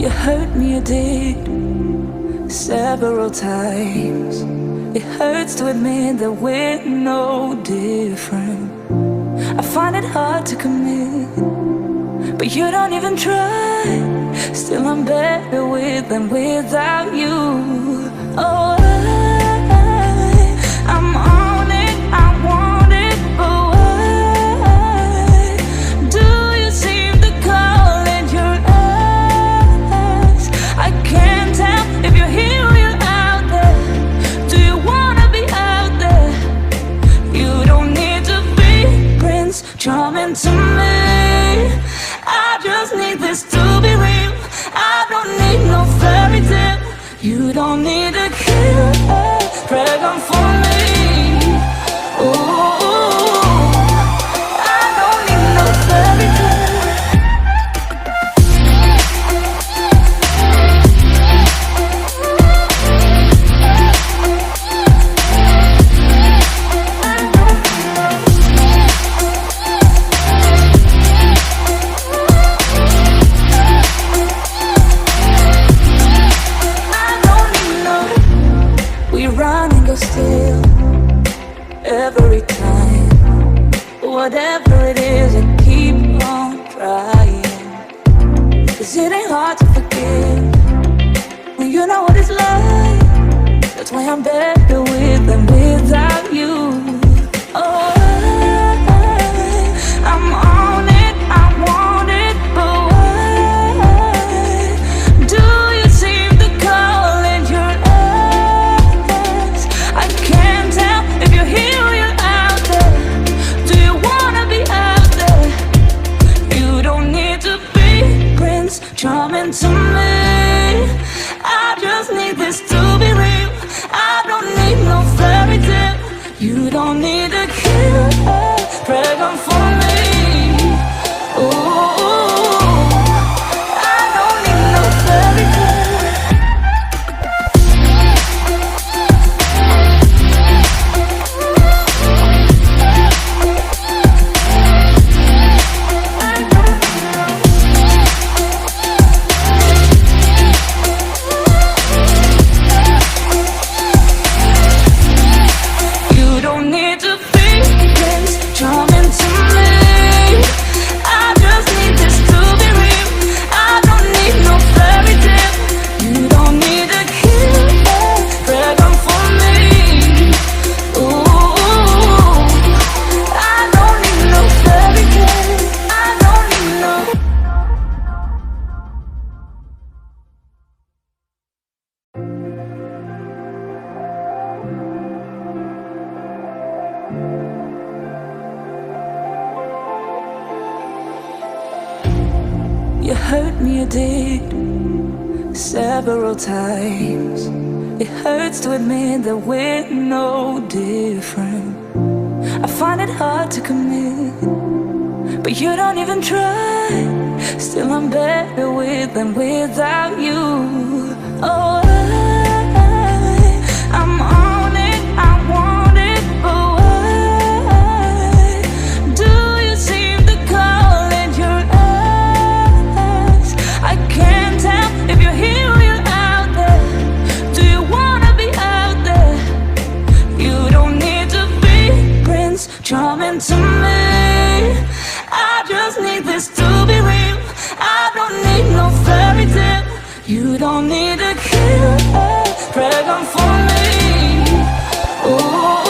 You hurt me, you did, several times. It hurts to admit that we're no different. I find it hard to commit, but you don't even try. Still I'm better with than without you. Oh, I'm on it, I want it, but why do you seem to call in your eyes? I can't tell if you're here or you're out there. Do you wanna be out there? You don't need to be Prince Charming to me. I just need this to be real. I don't need no fairy tale. You don't need a killer dragon for me. Ooh, I don't need no fairy tale. Still, every time, whatever it is, I keep on trying. 'Cause it ain't hard to forgive when you know what it's like. That's why I'm better with than without you. Oh, I'm on it, I want it, but why do you seem to call in your eyes? I can't tell if you're here or you're out there. Do you wanna be out there? You don't need to be Prince Charming to me. I just need this to be real. I don't need no fairy tale. You don't need a killer dragon for me. Ooh, I don't need no fairy tale. You hurt me, you did, several times. It hurts to admit that we're no different. I find it hard to commit, but you don't even try. Still I'm better with than without you. Oh, I'm on it, I want it, but why do you seem to call in your eyes? I can't tell if you're here or you're out there. Do you wanna be out there? You don't need to be Prince Charming to me. I just need this to be real. I don't need no fairy tale. You don't need a killer dragon for me. Ooh.